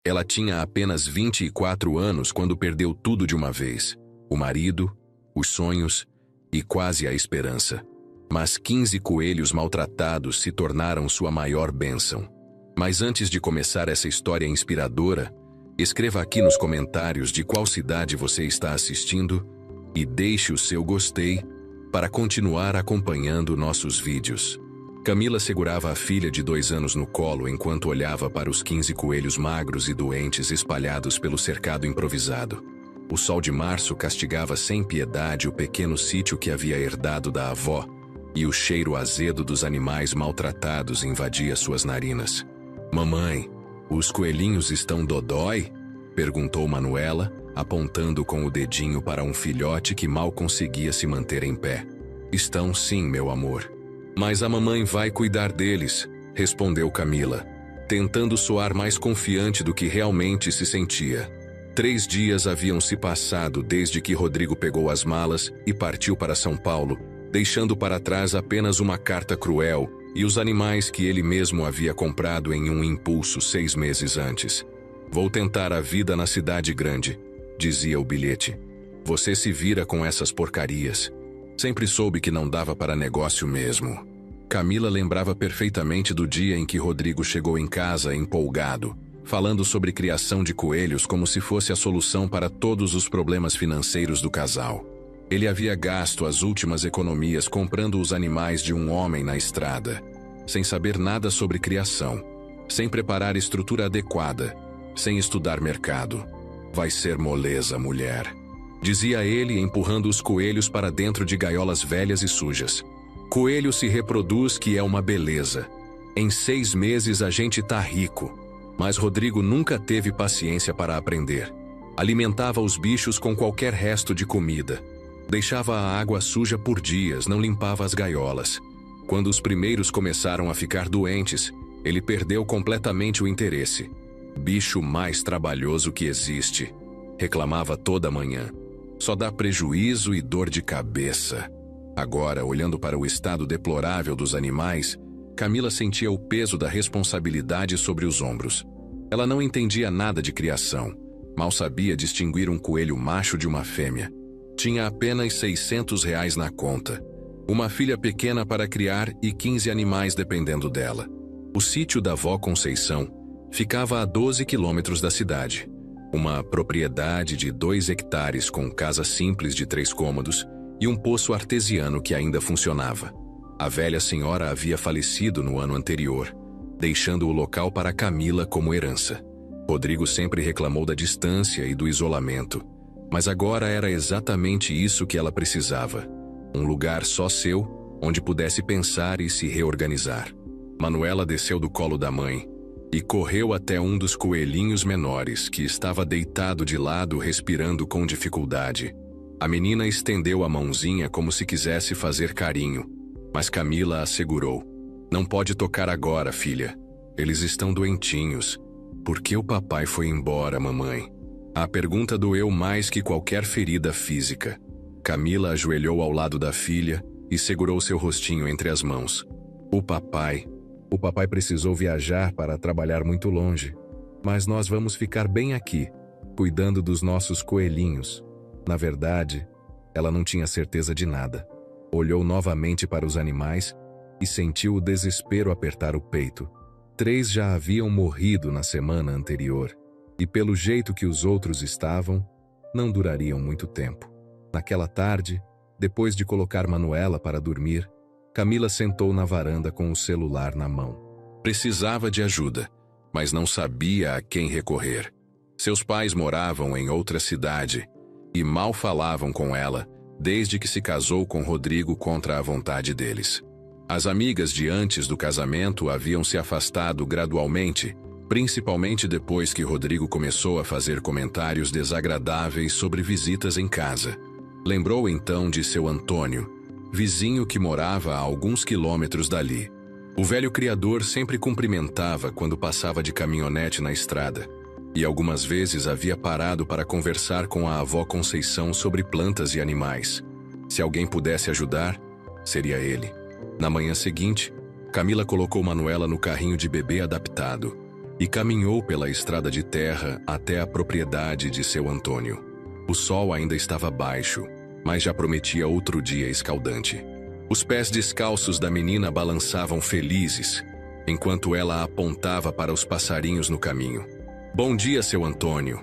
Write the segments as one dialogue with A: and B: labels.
A: Ela tinha apenas 24 anos quando perdeu tudo de uma vez: o marido, os sonhos e quase a esperança. Mas 15 coelhos maltratados se tornaram sua maior bênção. Mas antes de começar essa história inspiradora, escreva aqui nos comentários de qual cidade você está assistindo e deixe o seu gostei para continuar acompanhando nossos vídeos. Camila segurava a filha de 2 anos no colo enquanto olhava para os 15 coelhos magros e doentes espalhados pelo cercado improvisado. O sol de março castigava sem piedade o pequeno sítio que havia herdado da avó, e o cheiro azedo dos animais maltratados invadia suas narinas. "Mamãe, os coelhinhos estão dodói?" perguntou Manuela, apontando com o dedinho para um filhote que mal conseguia se manter em pé. "Estão sim, meu amor. Mas a mamãe vai cuidar deles", respondeu Camila, tentando soar mais confiante do que realmente se sentia. 3 dias haviam se passado desde que Rodrigo pegou as malas e partiu para São Paulo, deixando para trás apenas uma carta cruel e os animais que ele mesmo havia comprado em um impulso 6 meses antes. "Vou tentar a vida na cidade grande", dizia o bilhete. "Você se vira com essas porcarias. Sempre soube que não dava para negócio mesmo." Camila lembrava perfeitamente do dia em que Rodrigo chegou em casa empolgado, falando sobre criação de coelhos como se fosse a solução para todos os problemas financeiros do casal. Ele havia gasto as últimas economias comprando os animais de um homem na estrada, sem saber nada sobre criação, sem preparar estrutura adequada, sem estudar mercado. "Vai ser moleza, mulher", dizia ele, empurrando os coelhos para dentro de gaiolas velhas e sujas. "Coelho se reproduz, que é uma beleza. Em 6 meses a gente tá rico." Mas Rodrigo nunca teve paciência para aprender. Alimentava os bichos com qualquer resto de comida. Deixava a água suja por dias, não limpava as gaiolas. Quando os primeiros começaram a ficar doentes, ele perdeu completamente o interesse. "Bicho mais trabalhoso que existe", reclamava toda manhã. "Só dá prejuízo e dor de cabeça." Agora, olhando para o estado deplorável dos animais, Camila sentia o peso da responsabilidade sobre os ombros. Ela não entendia nada de criação, mal sabia distinguir um coelho macho de uma fêmea. Tinha apenas R$ 600 na conta, uma filha pequena para criar e 15 animais dependendo dela. O sítio da avó Conceição ficava a 12 quilômetros da cidade. Uma propriedade de 2 hectares com casa simples de 3 cômodos e um poço artesiano que ainda funcionava. A velha senhora havia falecido no ano anterior, deixando o local para Camila como herança. Rodrigo sempre reclamou da distância e do isolamento, mas agora era exatamente isso que ela precisava: um lugar só seu, onde pudesse pensar e se reorganizar. Manuela desceu do colo da mãe e correu até um dos coelhinhos menores, que estava deitado de lado respirando com dificuldade. A menina estendeu a mãozinha como se quisesse fazer carinho, mas Camila a segurou. "Não pode tocar agora, filha. Eles estão doentinhos." "Por que o papai foi embora, mamãe?" A pergunta doeu mais que qualquer ferida física. Camila ajoelhou ao lado da filha e segurou seu rostinho entre as mãos. O papai precisou viajar para trabalhar muito longe. Mas nós vamos ficar bem aqui, cuidando dos nossos coelhinhos." Na verdade, ela não tinha certeza de nada. Olhou novamente para os animais e sentiu o desespero apertar o peito. 3 já haviam morrido na semana anterior, e pelo jeito que os outros estavam, não durariam muito tempo. Naquela tarde, depois de colocar Manuela para dormir, Camila sentou na varanda com o celular na mão. Precisava de ajuda, mas não sabia a quem recorrer. Seus pais moravam em outra cidade e mal falavam com ela desde que se casou com Rodrigo contra a vontade deles. As amigas de antes do casamento haviam se afastado gradualmente, principalmente depois que Rodrigo começou a fazer comentários desagradáveis sobre visitas em casa. Lembrou então de seu Antônio, vizinho que morava a alguns quilômetros dali. O velho criador sempre cumprimentava quando passava de caminhonete na estrada, e algumas vezes havia parado para conversar com a avó Conceição sobre plantas e animais. Se alguém pudesse ajudar, seria ele. Na manhã seguinte, Camila colocou Manuela no carrinho de bebê adaptado e caminhou pela estrada de terra até a propriedade de seu Antônio. O sol ainda estava baixo, mas já prometia outro dia escaldante. Os pés descalços da menina balançavam felizes, enquanto ela apontava para os passarinhos no caminho. "Bom dia, seu Antônio",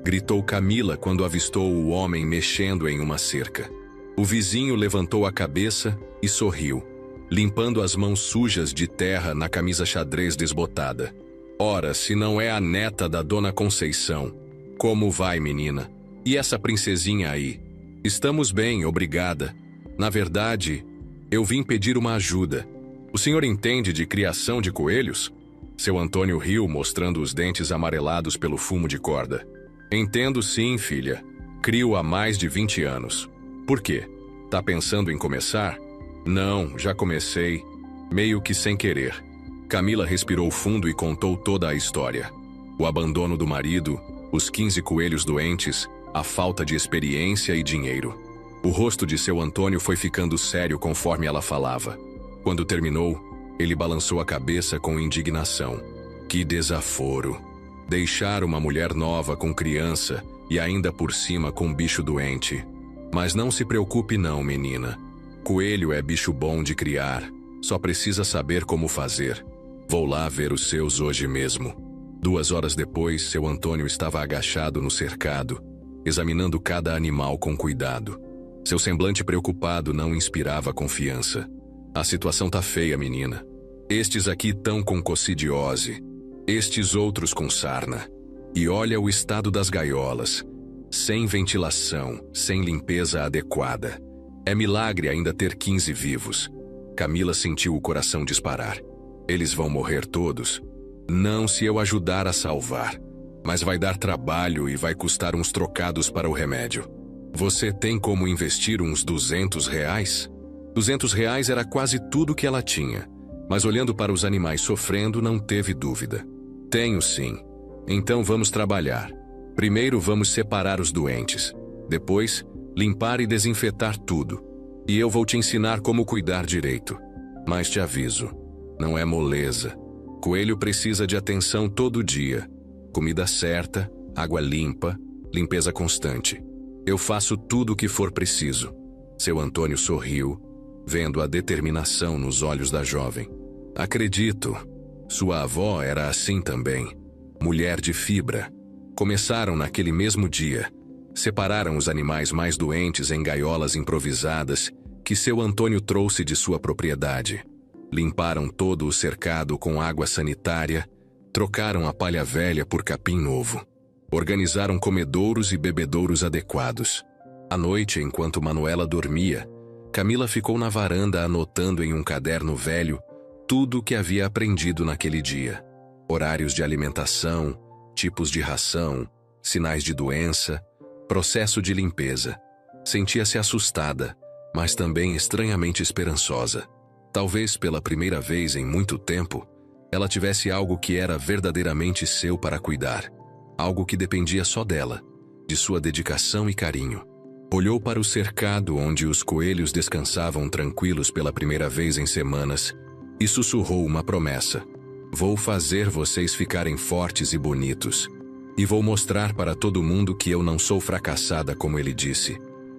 A: gritou Camila quando avistou o homem mexendo em uma cerca. O vizinho levantou a cabeça e sorriu, limpando as mãos sujas de terra na camisa xadrez desbotada. "Ora, se não é a neta da dona Conceição. Como vai, menina? E essa princesinha aí?" "Estamos bem, obrigada. Na verdade, eu vim pedir uma ajuda. O senhor entende de criação de coelhos?" Seu Antônio riu, mostrando os dentes amarelados pelo fumo de corda. "Entendo sim, filha. Crio há mais de 20 anos. Por quê? Tá pensando em começar?" "Não, já comecei. Meio que sem querer." Camila respirou fundo e contou toda a história. O abandono do marido, os 15 coelhos doentes, a falta de experiência e dinheiro. O rosto de seu Antônio foi ficando sério conforme ela falava. Quando terminou, ele balançou a cabeça com indignação. Que desaforo! Deixar uma mulher nova com criança e ainda por cima com bicho doente. "Mas não se preocupe não, menina. Coelho é bicho bom de criar, só precisa saber como fazer. Vou lá ver os seus hoje mesmo." 2 horas depois, seu Antônio estava agachado no cercado, examinando cada animal com cuidado. Seu semblante preocupado não inspirava confiança. "A situação tá feia, menina. Estes aqui tão com cocidiose, estes outros com sarna. E olha o estado das gaiolas. Sem ventilação, sem limpeza adequada. É milagre ainda ter 15 vivos." Camila sentiu o coração disparar. "Eles vão morrer todos?" "Não, se eu ajudar a salvar. Mas vai dar trabalho e vai custar uns trocados para o remédio." "Você tem como investir uns R$ 200? R$ 200 era quase tudo que ela tinha, mas olhando para os animais sofrendo, não teve dúvida. "Tenho sim. Então vamos trabalhar. Primeiro vamos separar os doentes. Depois, limpar e desinfetar tudo. E eu vou te ensinar como cuidar direito. Mas te aviso, não é moleza. Coelho precisa de atenção todo dia. Comida certa, água limpa, limpeza constante. Eu faço tudo o que for preciso." Seu Antônio sorriu, vendo a determinação nos olhos da jovem. "Acredito. Sua avó era assim também. Mulher de fibra." Começaram naquele mesmo dia. Separaram os animais mais doentes em gaiolas improvisadas que seu Antônio trouxe de sua propriedade. Limparam todo o cercado com água sanitária, trocaram a palha velha por capim novo. Organizaram comedouros e bebedouros adequados. À noite, enquanto Manuela dormia, Camila ficou na varanda anotando em um caderno velho tudo o que havia aprendido naquele dia. Horários de alimentação, tipos de ração, sinais de doença, processo de limpeza. Sentia-se assustada, mas também estranhamente esperançosa. Talvez pela primeira vez em muito tempo, ela tivesse algo que era verdadeiramente seu para cuidar. Algo que dependia só dela, de sua dedicação e carinho. Olhou para o cercado onde os coelhos descansavam tranquilos pela primeira vez em semanas e sussurrou uma promessa. "Vou fazer vocês ficarem fortes e bonitos. E vou mostrar para todo mundo que eu não sou fracassada, como ele disse."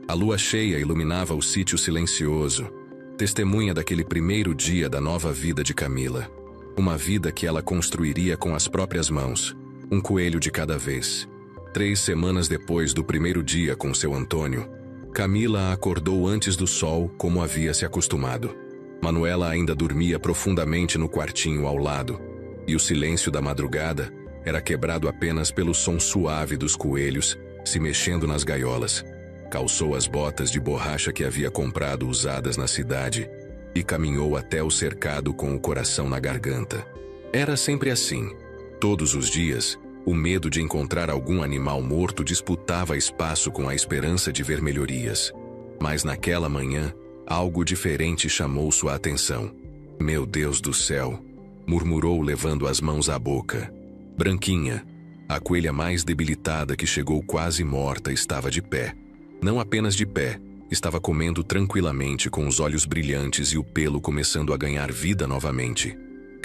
A: A lua cheia iluminava o sítio silencioso, testemunha daquele primeiro dia da nova vida de Camila. Uma vida que ela construiria com as próprias mãos, um coelho de cada vez. 3 semanas depois do primeiro dia com seu Antônio, Camila acordou antes do sol como havia se acostumado. Manuela ainda dormia profundamente no quartinho ao lado, e o silêncio da madrugada era quebrado apenas pelo som suave dos coelhos se mexendo nas gaiolas. Calçou as botas de borracha que havia comprado usadas na cidade e caminhou até o cercado com o coração na garganta. Era sempre assim. Todos os dias, o medo de encontrar algum animal morto disputava espaço com a esperança de ver melhorias. Mas naquela manhã, algo diferente chamou sua atenção. "Meu Deus do céu!" murmurou levando as mãos à boca. Branquinha, a coelha mais debilitada que chegou quase morta, estava de pé. Não apenas de pé, estava comendo tranquilamente com os olhos brilhantes e o pelo começando a ganhar vida novamente.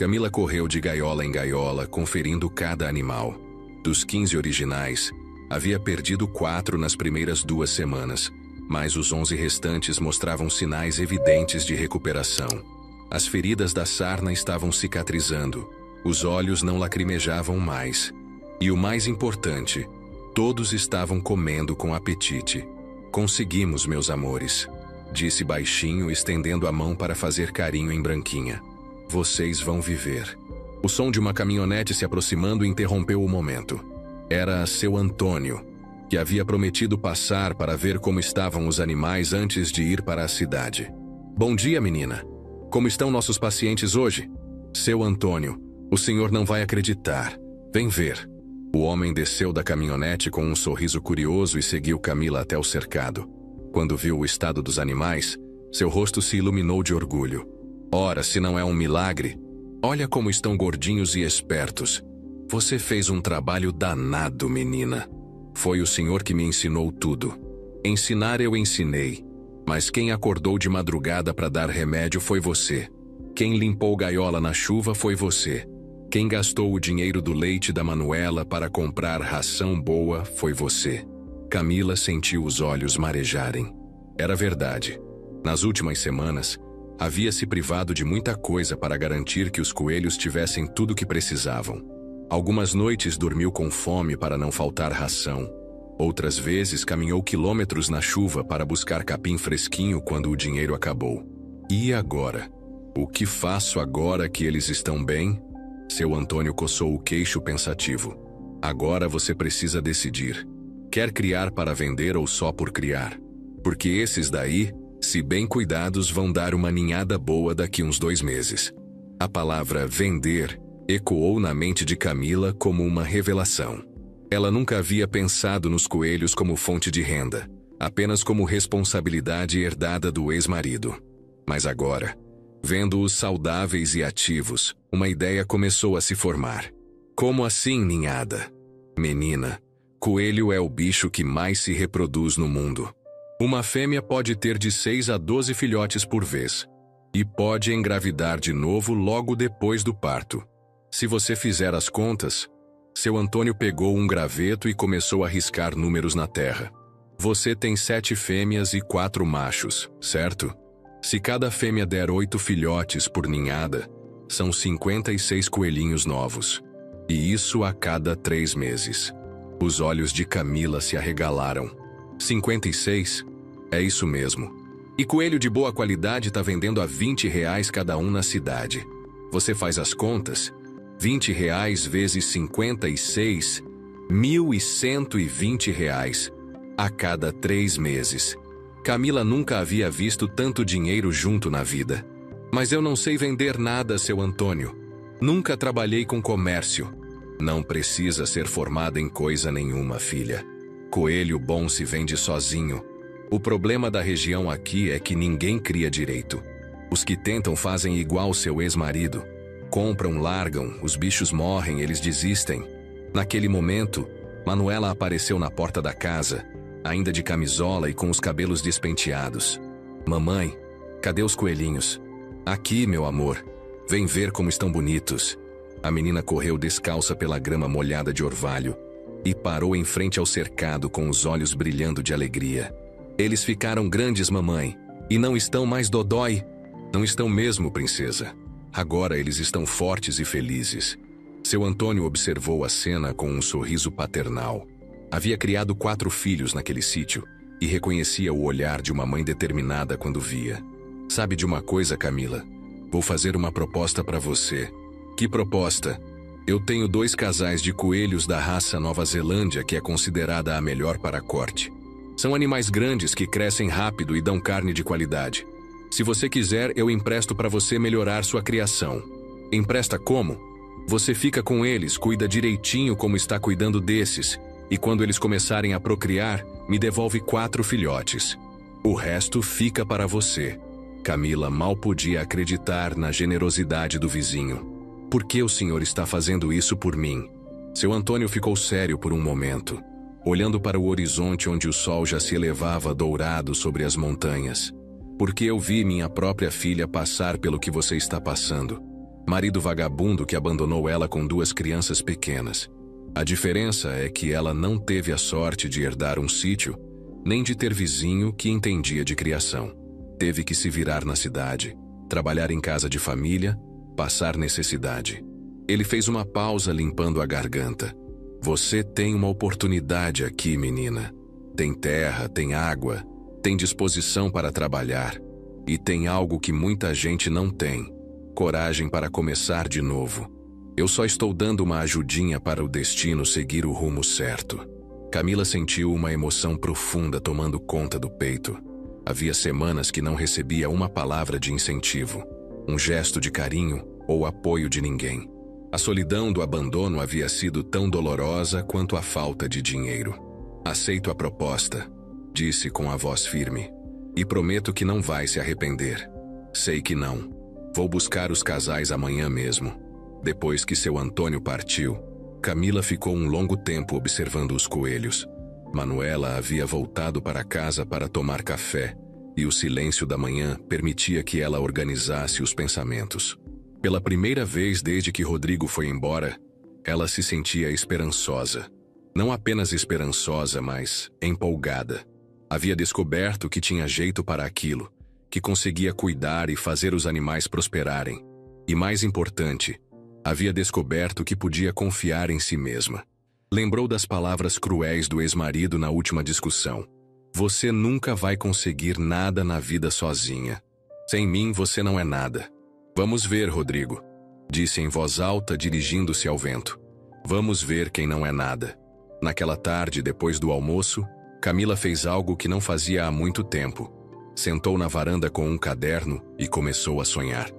A: Camila correu de gaiola em gaiola, conferindo cada animal. Dos 15 originais, havia perdido 4 nas primeiras 2 semanas, mas os 11 restantes mostravam sinais evidentes de recuperação. As feridas da sarna estavam cicatrizando, os olhos não lacrimejavam mais. E o mais importante, todos estavam comendo com apetite. Conseguimos, meus amores, disse baixinho, estendendo a mão para fazer carinho em Branquinha. Vocês vão viver. O som de uma caminhonete se aproximando interrompeu o momento. Era seu Antônio, que havia prometido passar para ver como estavam os animais antes de ir para a cidade. Bom dia, menina. Como estão nossos pacientes hoje? Seu Antônio, o senhor não vai acreditar. Vem ver. O homem desceu da caminhonete com um sorriso curioso e seguiu Camila até o cercado. Quando viu o estado dos animais, seu rosto se iluminou de orgulho. Ora, se não é um milagre, olha como estão gordinhos e espertos. Você fez um trabalho danado, menina. Foi o senhor que me ensinou tudo. Ensinar eu ensinei, mas quem acordou de madrugada para dar remédio foi você. Quem limpou gaiola na chuva foi você. Quem gastou o dinheiro do leite da Manuela para comprar ração boa foi você. Camila sentiu os olhos marejarem. Era verdade. Nas últimas semanas, havia se privado de muita coisa para garantir que os coelhos tivessem tudo o que precisavam. Algumas noites dormiu com fome para não faltar ração. Outras vezes caminhou quilômetros na chuva para buscar capim fresquinho quando o dinheiro acabou. E agora? O que faço agora que eles estão bem? Seu Antônio coçou o queixo pensativo. Agora você precisa decidir. Quer criar para vender ou só por criar? Porque esses daí, se bem cuidados, vão dar uma ninhada boa daqui uns 2 meses. A palavra vender ecoou na mente de Camila como uma revelação. Ela nunca havia pensado nos coelhos como fonte de renda, apenas como responsabilidade herdada do ex-marido. Mas agora, vendo-os saudáveis e ativos, uma ideia começou a se formar. Como assim, ninhada? Menina, coelho é o bicho que mais se reproduz no mundo. Uma fêmea pode ter de 6 a 12 filhotes por vez. E pode engravidar de novo logo depois do parto. Se você fizer as contas, seu Antônio pegou um graveto e começou a riscar números na terra. Você tem 7 fêmeas e 4 machos, certo? Se cada fêmea der 8 filhotes por ninhada, são 56 coelhinhos novos. E isso a cada 3 meses. Os olhos de Camila se arregalaram. 56? É isso mesmo. E coelho de boa qualidade está vendendo a R$20 cada um na cidade. Você faz as contas? R$20 vezes 56, R$1.120 a cada 3 meses. Camila nunca havia visto tanto dinheiro junto na vida. Mas eu não sei vender nada, seu Antônio. Nunca trabalhei com comércio. Não precisa ser formada em coisa nenhuma, filha. Coelho bom se vende sozinho. O problema da região aqui é que ninguém cria direito. Os que tentam fazem igual seu ex-marido. Compram, largam, os bichos morrem, eles desistem. Naquele momento, Manuela apareceu na porta da casa, ainda de camisola e com os cabelos despenteados. Mamãe, cadê os coelhinhos? Aqui, meu amor. Vem ver como estão bonitos. A menina correu descalça pela grama molhada de orvalho e parou em frente ao cercado com os olhos brilhando de alegria. Eles ficaram grandes, mamãe, e não estão mais dodói. Não estão mesmo, princesa. Agora eles estão fortes e felizes. Seu Antônio observou a cena com um sorriso paternal. Havia criado 4 filhos naquele sítio e reconhecia o olhar de uma mãe determinada quando via. Sabe de uma coisa, Camila? Vou fazer uma proposta para você. Que proposta? Eu tenho 2 casais de coelhos da raça Nova Zelândia que é considerada a melhor para a corte. São animais grandes que crescem rápido e dão carne de qualidade. Se você quiser, eu empresto para você melhorar sua criação. Empresta como? Você fica com eles, cuida direitinho como está cuidando desses, e quando eles começarem a procriar, me devolve 4 filhotes. O resto fica para você. Camila mal podia acreditar na generosidade do vizinho. Por que o senhor está fazendo isso por mim? Seu Antônio ficou sério por um momento, olhando para o horizonte onde o sol já se elevava dourado sobre as montanhas. Porque eu vi minha própria filha passar pelo que você está passando. Marido vagabundo que abandonou ela com 2 crianças pequenas. A diferença é que ela não teve a sorte de herdar um sítio, nem de ter vizinho que entendia de criação. Teve que se virar na cidade, trabalhar em casa de família, passar necessidade. Ele fez uma pausa limpando a garganta. Você tem uma oportunidade aqui, menina. Tem terra, tem água, tem disposição para trabalhar. E tem algo que muita gente não tem: coragem para começar de novo. Eu só estou dando uma ajudinha para o destino seguir o rumo certo. Camila sentiu uma emoção profunda tomando conta do peito. Havia semanas que não recebia uma palavra de incentivo, um gesto de carinho ou apoio de ninguém. A solidão do abandono havia sido tão dolorosa quanto a falta de dinheiro. Aceito a proposta, disse com a voz firme. E prometo que não vai se arrepender. Sei que não. Vou buscar os casais amanhã mesmo. Depois que seu Antônio partiu, Camila ficou um longo tempo observando os coelhos. Manuela havia voltado para casa para tomar café, e o silêncio da manhã permitia que ela organizasse os pensamentos. Pela primeira vez desde que Rodrigo foi embora, ela se sentia esperançosa. Não apenas esperançosa, mas empolgada. Havia descoberto que tinha jeito para aquilo, que conseguia cuidar e fazer os animais prosperarem. E mais importante, havia descoberto que podia confiar em si mesma. Lembrou das palavras cruéis do ex-marido na última discussão. Você nunca vai conseguir nada na vida sozinha. Sem mim você não é nada. Vamos ver, Rodrigo, disse em voz alta, dirigindo-se ao vento. Vamos ver quem não é nada. Naquela tarde, depois do almoço, Camila fez algo que não fazia há muito tempo. Sentou na varanda com um caderno e começou a sonhar.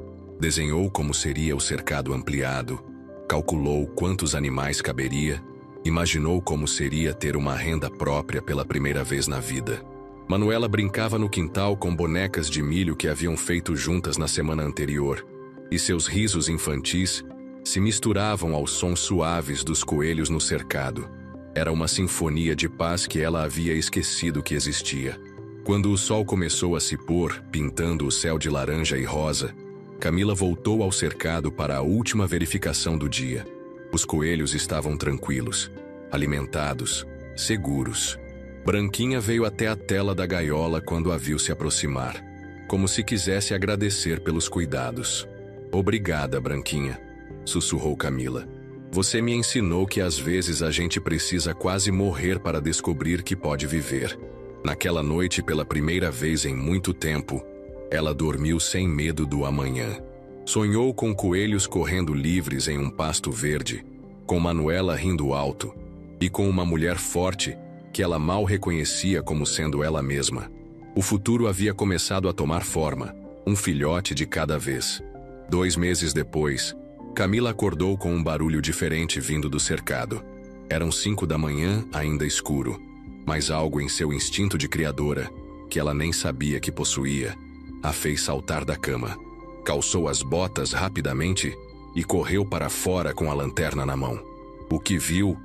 A: Desenhou como seria o cercado ampliado, calculou quantos animais caberia, imaginou como seria ter uma renda própria pela primeira vez na vida. Manuela brincava no quintal com bonecas de milho que haviam feito juntas na semana anterior, e seus risos infantis se misturavam aos sons suaves dos coelhos no cercado. Era uma sinfonia de paz que ela havia esquecido que existia. Quando o sol começou a se pôr, pintando o céu de laranja e rosa, Camila voltou ao cercado para a última verificação do dia. Os coelhos estavam tranquilos, alimentados, seguros. Branquinha veio até a tela da gaiola quando a viu se aproximar, como se quisesse agradecer pelos cuidados. Obrigada, Branquinha, sussurrou Camila. Você me ensinou que às vezes a gente precisa quase morrer para descobrir que pode viver. Naquela noite, pela primeira vez em muito tempo, ela dormiu sem medo do amanhã. Sonhou com coelhos correndo livres em um pasto verde, com Manuela rindo alto e com uma mulher forte que ela mal reconhecia como sendo ela mesma. O futuro havia começado a tomar forma, um filhote de cada vez. 2 meses depois, Camila acordou com um barulho diferente vindo do cercado. Eram 5 da manhã, ainda escuro, mas algo em seu instinto de criadora, que ela nem sabia que possuía, a fez saltar da cama. Calçou as botas rapidamente e correu para fora com a lanterna na mão. O que viu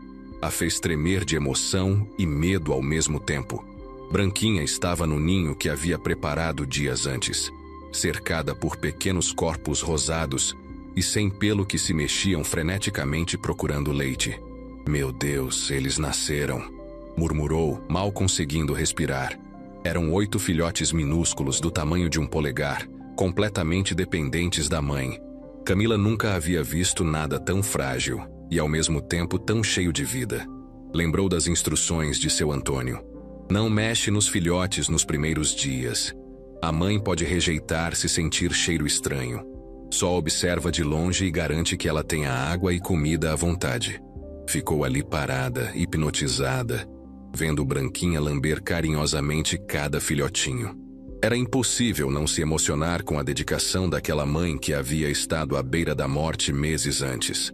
A: a fez tremer de emoção e medo ao mesmo tempo. Branquinha estava no ninho que havia preparado dias antes, cercada por pequenos corpos rosados e sem pelo que se mexiam freneticamente procurando leite. Meu Deus, eles nasceram, murmurou, mal conseguindo respirar. Eram 8 filhotes minúsculos do tamanho de um polegar, completamente dependentes da mãe. Camila nunca havia visto nada tão frágil e ao mesmo tempo tão cheio de vida. Lembrou das instruções de seu Antônio. Não mexe nos filhotes nos primeiros dias. A mãe pode rejeitar se sentir cheiro estranho. Só observa de longe e garante que ela tenha água e comida à vontade. Ficou ali parada, hipnotizada, vendo Branquinha lamber carinhosamente cada filhotinho. Era impossível não se emocionar com a dedicação daquela mãe que havia estado à beira da morte meses antes.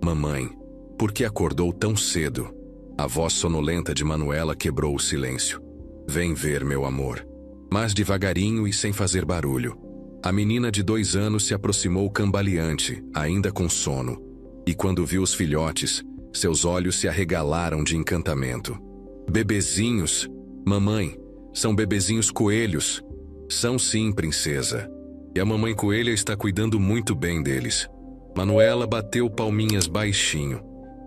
A: Mamãe, por que acordou tão cedo? A voz sonolenta de Manuela quebrou o silêncio. Vem ver, meu amor. Mas devagarinho e sem fazer barulho. A menina de 2 anos se aproximou cambaleante, ainda com sono, e quando viu os filhotes, seus olhos se arregalaram de encantamento. Bebezinhos, mamãe, são bebezinhos coelhos. São sim, princesa. E a mamãe coelha está cuidando muito bem deles. Manuela bateu palminhas baixinho,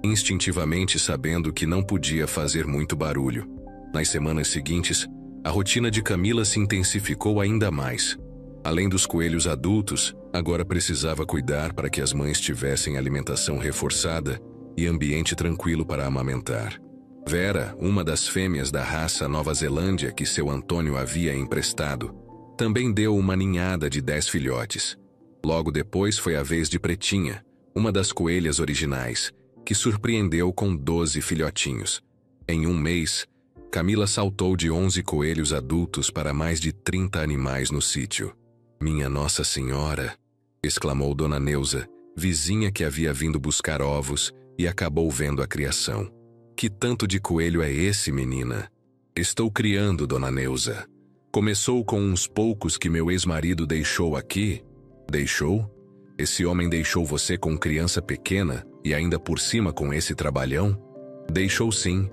A: instintivamente sabendo que não podia fazer muito barulho. Nas semanas seguintes, a rotina de Camila se intensificou ainda mais. Além dos coelhos adultos, agora precisava cuidar para que as mães tivessem alimentação reforçada e ambiente tranquilo para amamentar. Vera, uma das fêmeas da raça Nova Zelândia que seu Antônio havia emprestado, também deu uma ninhada de 10 filhotes. Logo depois foi a vez de Pretinha, uma das coelhas originais, que surpreendeu com 12 filhotinhos. Em um mês, Camila saltou de 11 coelhos adultos para mais de 30 animais no sítio. "Minha Nossa Senhora!", exclamou Dona Neuza, vizinha que havia vindo buscar ovos e acabou vendo a criação. "Que tanto de coelho é esse, menina?" "Estou criando, Dona Neuza. Começou com uns poucos que meu ex-marido deixou aqui." "Deixou? Esse homem deixou você com criança pequena e ainda por cima com esse trabalhão?" "Deixou sim.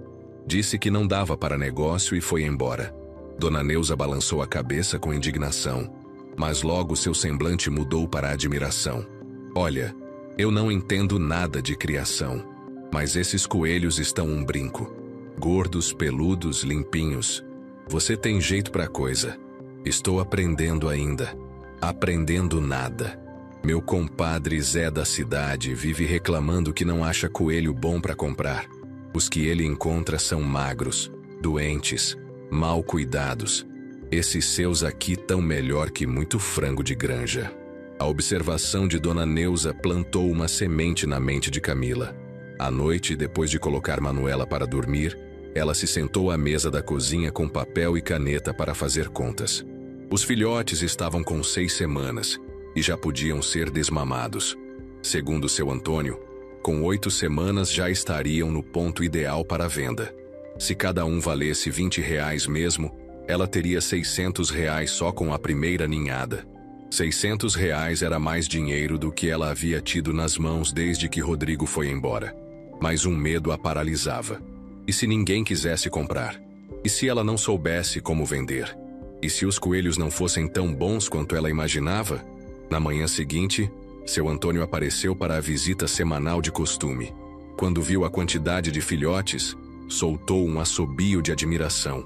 A: Disse que não dava para negócio e foi embora." Dona Neuza balançou a cabeça com indignação, mas logo seu semblante mudou para admiração. "Olha, eu não entendo nada de criação, mas esses coelhos estão um brinco. Gordos, peludos, limpinhos. Você tem jeito pra coisa. Estou aprendendo ainda. Aprendendo nada. Meu compadre Zé da cidade vive reclamando que não acha coelho bom para comprar. Os que ele encontra são magros, doentes, mal cuidados. Esses seus aqui tão melhor que muito frango de granja." A observação de Dona Neuza plantou uma semente na mente de Camila. À noite, depois de colocar Manuela para dormir, ela se sentou à mesa da cozinha com papel e caneta para fazer contas. Os filhotes estavam com 6 semanas e já podiam ser desmamados. Segundo seu Antônio, com 8 semanas já estariam no ponto ideal para a venda. Se cada um valesse R$20 mesmo, ela teria R$600 só com a primeira ninhada. R$600 era mais dinheiro do que ela havia tido nas mãos desde que Rodrigo foi embora. Mas um medo a paralisava. E se ninguém quisesse comprar? E se ela não soubesse como vender? E se os coelhos não fossem tão bons quanto ela imaginava? Na manhã seguinte, seu Antônio apareceu para a visita semanal de costume. Quando viu a quantidade de filhotes, soltou um assobio de admiração.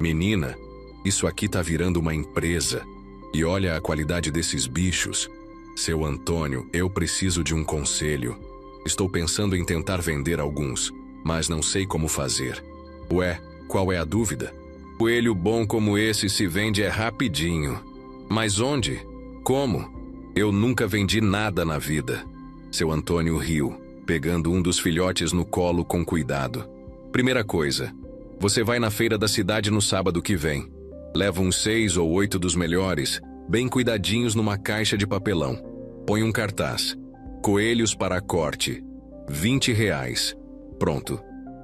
A: "Menina, isso aqui tá virando uma empresa. E olha a qualidade desses bichos. Seu Antônio, eu preciso de um conselho. Estou pensando em tentar vender alguns, mas não sei como fazer." "Ué, qual é a dúvida? Coelho bom como esse se vende rapidinho. Mas onde? Como? Eu nunca vendi nada na vida." Seu Antônio riu, pegando um dos filhotes no colo com cuidado. "Primeira coisa, você vai na feira da cidade no sábado que vem. Leva uns 6 ou 8 dos melhores, bem cuidadinhos numa caixa de papelão. Põe um cartaz. Coelhos para corte. R$20. Pronto.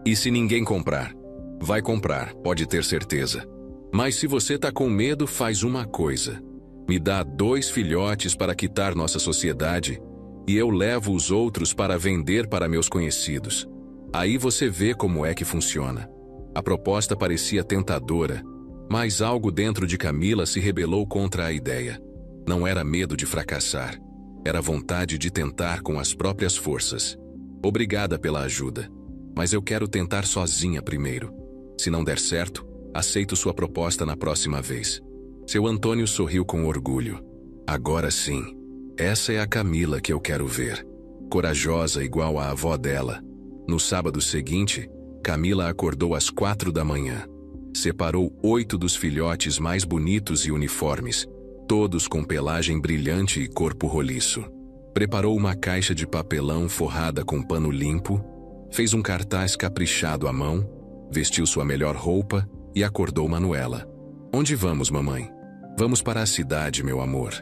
A: E se ninguém comprar? Vai comprar, pode ter certeza. Mas se você tá com medo, faz uma coisa. Me dá 2 filhotes para quitar nossa sociedade e eu levo os outros para vender para meus conhecidos. Aí você vê como é que funciona." A proposta parecia tentadora, mas algo dentro de Camila se rebelou contra a ideia. Não era medo de fracassar, era vontade de tentar com as próprias forças. "Obrigada pela ajuda, mas eu quero tentar sozinha primeiro. Se não der certo, aceito sua proposta na próxima vez." Seu Antônio sorriu com orgulho. "Agora sim, essa é a Camila que eu quero ver. Corajosa igual a avó dela." No sábado seguinte, Camila acordou às 4 da manhã. Separou 8 dos filhotes mais bonitos e uniformes, todos com pelagem brilhante e corpo roliço. Preparou uma caixa de papelão forrada com pano limpo, fez um cartaz caprichado à mão, vestiu sua melhor roupa e acordou Manuela. "Onde vamos, mamãe?" "Vamos para a cidade, meu amor.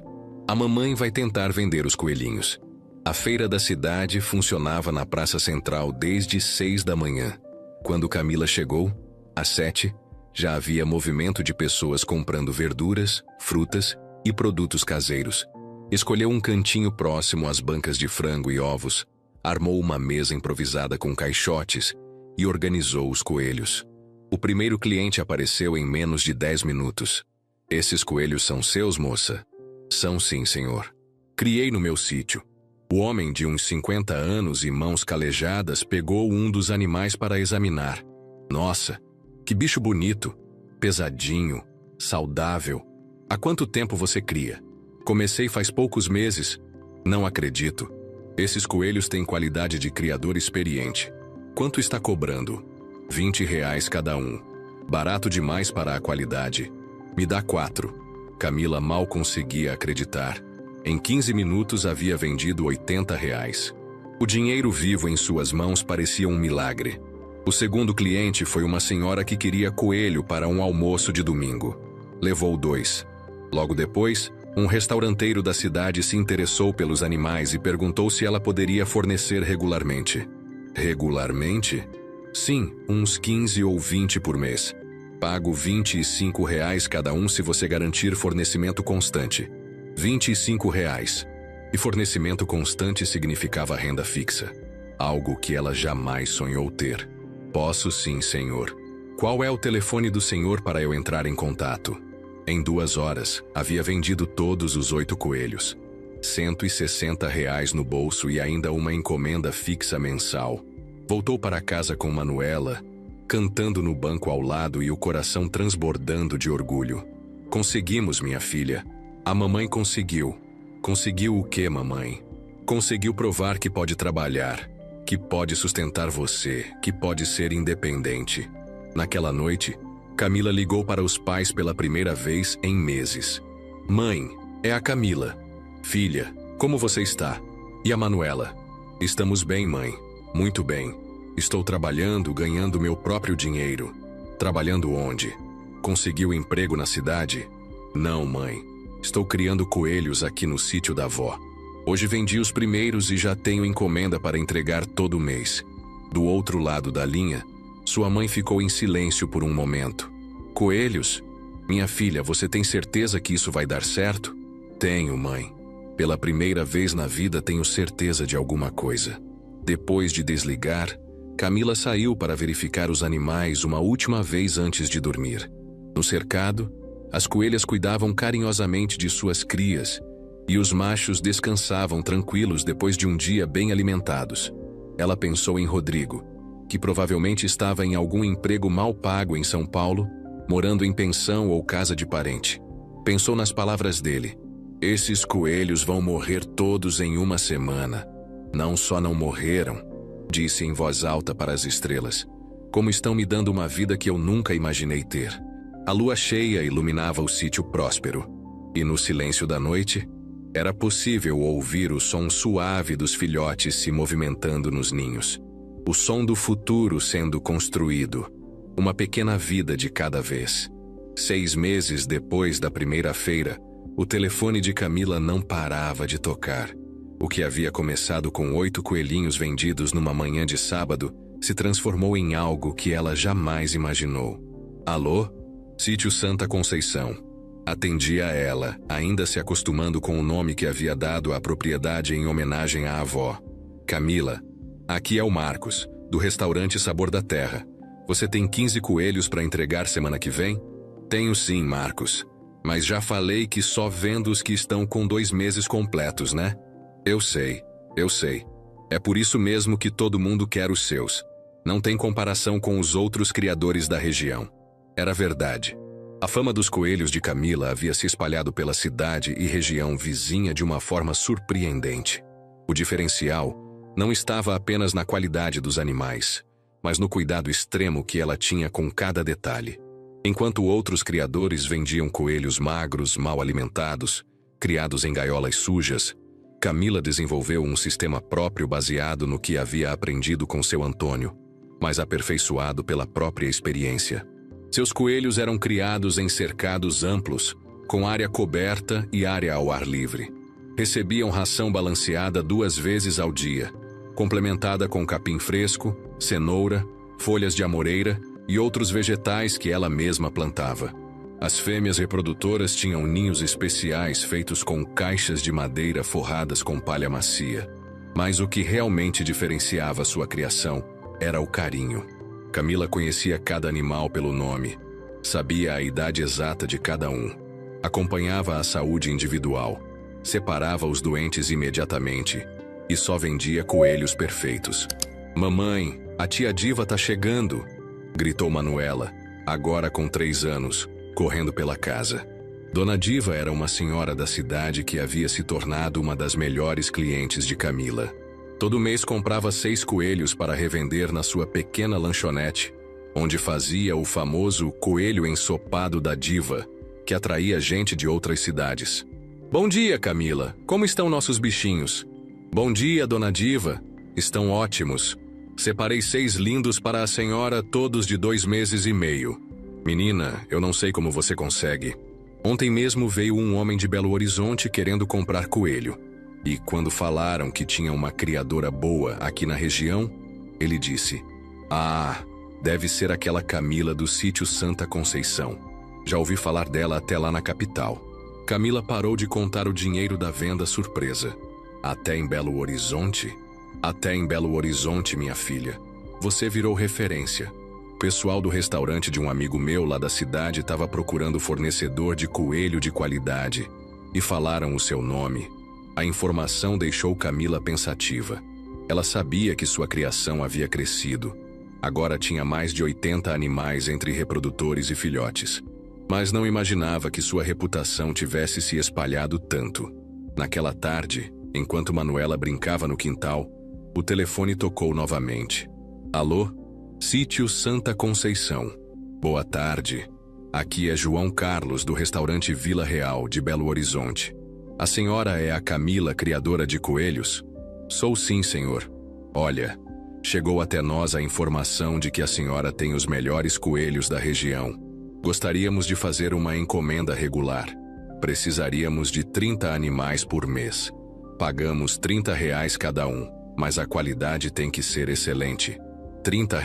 A: A mamãe vai tentar vender os coelhinhos." A feira da cidade funcionava na praça central desde 6 da manhã. Quando Camila chegou, às 7, já havia movimento de pessoas comprando verduras, frutas e produtos caseiros. Escolheu um cantinho próximo às bancas de frango e ovos, armou uma mesa improvisada com caixotes e organizou os coelhos. O primeiro cliente apareceu em menos de 10 minutos. "Esses coelhos são seus, moça?" "São sim, senhor. Criei no meu sítio. O homem de uns 50 anos e mãos calejadas pegou um dos animais para examinar. Nossa, que bicho bonito, pesadinho, saudável. Há quanto tempo você cria? Comecei faz poucos meses. Não acredito. Esses coelhos têm qualidade de criador experiente. Quanto está cobrando? R$ 20 cada um. Barato demais para a qualidade. Me dá 4. Camila mal conseguia acreditar. Em 15 minutos havia vendido R$ 80. O dinheiro vivo em suas mãos parecia um milagre. O segundo cliente foi uma senhora que queria coelho para um almoço de domingo. Levou 2. Logo depois, um restauranteiro da cidade se interessou pelos animais e perguntou se ela poderia fornecer regularmente. Regularmente? Sim, uns 15 ou 20 por mês. Pago R$ 25 cada um se você garantir fornecimento constante. R$ 25. E fornecimento constante significava renda fixa. Algo que ela jamais sonhou ter. Posso sim, senhor. Qual é o telefone do senhor para eu entrar em contato? Em 2 horas, havia vendido todos os 8 coelhos. R$ 160 no bolso e ainda uma encomenda fixa mensal. Voltou para casa com Manuela, cantando no banco ao lado e o coração transbordando de orgulho. Conseguimos, minha filha. A mamãe conseguiu. Conseguiu o quê, mamãe? Conseguiu provar que pode trabalhar, que pode sustentar você, que pode ser independente. Naquela noite, Camila ligou para os pais pela primeira vez em meses. Mãe, é a Camila. Filha, como você está? E a Manuela? Estamos bem, mãe. Muito bem. Estou trabalhando, ganhando meu próprio dinheiro. Trabalhando onde? Conseguiu emprego na cidade? Não, mãe. Estou criando coelhos aqui no sítio da avó. Hoje vendi os primeiros e já tenho encomenda para entregar todo mês. Do outro lado da linha, sua mãe ficou em silêncio por um momento. Coelhos? Minha filha, você tem certeza que isso vai dar certo? Tenho, mãe. Pela primeira vez na vida tenho certeza de alguma coisa. Depois de desligar, Camila saiu para verificar os animais uma última vez antes de dormir. No cercado, as coelhas cuidavam carinhosamente de suas crias e os machos descansavam tranquilos depois de um dia bem alimentados. Ela pensou em Rodrigo, que provavelmente estava em algum emprego mal pago em São Paulo, morando em pensão ou casa de parente. Pensou nas palavras dele. Esses coelhos vão morrer todos em uma semana. Não só não morreram, disse em voz alta para as estrelas, como estão me dando uma vida que eu nunca imaginei ter. A lua cheia iluminava o sítio próspero, e no silêncio da noite, era possível ouvir o som suave dos filhotes se movimentando nos ninhos. O som do futuro sendo construído, uma pequena vida de cada vez. 6 meses depois da primeira feira, o telefone de Camila não parava de tocar. O que havia começado com 8 coelhinhos vendidos numa manhã de sábado se transformou em algo que ela jamais imaginou. Alô? Sítio Santa Conceição. Atendia ela, ainda se acostumando com o nome que havia dado à propriedade em homenagem à avó. Camila, aqui é o Marcos, do restaurante Sabor da Terra. Você tem 15 coelhos para entregar semana que vem? Tenho sim, Marcos. Mas já falei que só vendo os que estão com 2 meses completos, né? Eu sei. É por isso mesmo que todo mundo quer os seus. Não tem comparação com os outros criadores da região. Era verdade. A fama dos coelhos de Camila havia se espalhado pela cidade e região vizinha de uma forma surpreendente. O diferencial não estava apenas na qualidade dos animais, mas no cuidado extremo que ela tinha com cada detalhe. Enquanto outros criadores vendiam coelhos magros, mal alimentados, criados em gaiolas sujas, Camila desenvolveu um sistema próprio baseado no que havia aprendido com seu Antônio, mas aperfeiçoado pela própria experiência. Seus coelhos eram criados em cercados amplos, com área coberta e área ao ar livre. Recebiam ração balanceada 2 vezes ao dia, complementada com capim fresco, cenoura, folhas de amoreira e outros vegetais que ela mesma plantava. As fêmeas reprodutoras tinham ninhos especiais feitos com caixas de madeira forradas com palha macia. Mas o que realmente diferenciava sua criação era o carinho. Camila conhecia cada animal pelo nome, sabia a idade exata de cada um, acompanhava a saúde individual, separava os doentes imediatamente e só vendia coelhos perfeitos. Mamãe, a tia Diva tá chegando, gritou Manuela, agora com 3 anos, correndo pela casa. Dona Diva era uma senhora da cidade que havia se tornado uma das melhores clientes de Camila. Todo mês comprava 6 coelhos para revender na sua pequena lanchonete, onde fazia o famoso coelho ensopado da Diva, que atraía gente de outras cidades. Bom dia, Camila. Como estão nossos bichinhos? Bom dia, Dona Diva. Estão ótimos. Separei 6 lindos para a senhora, todos de 2 meses e meio. Menina, eu não sei como você consegue. Ontem mesmo veio um homem de Belo Horizonte querendo comprar coelho. E quando falaram que tinha uma criadora boa aqui na região, ele disse: "Ah, deve ser aquela Camila do sítio Santa Conceição. Já ouvi falar dela até lá na capital." Camila parou de contar o dinheiro da venda surpresa. Até em Belo Horizonte? Até em Belo Horizonte, minha filha. Você virou referência. O pessoal do restaurante de um amigo meu lá da cidade estava procurando fornecedor de coelho de qualidade e falaram o seu nome. A informação deixou Camila pensativa. Ela sabia que sua criação havia crescido. Agora tinha mais de 80 animais entre reprodutores e filhotes. Mas não imaginava que sua reputação tivesse se espalhado tanto. Naquela tarde, enquanto Manuela brincava no quintal, o telefone tocou novamente. Alô? Sítio Santa Conceição. Boa tarde. Aqui é João Carlos, do restaurante Vila Real, de Belo Horizonte. A senhora é a Camila, criadora de coelhos? Sou sim, senhor. Olha, chegou até nós a informação de que a senhora tem os melhores coelhos da região. Gostaríamos de fazer uma encomenda regular. Precisaríamos de 30 animais por mês. Pagamos R$ 30 cada um, mas a qualidade tem que ser excelente. R$ 30.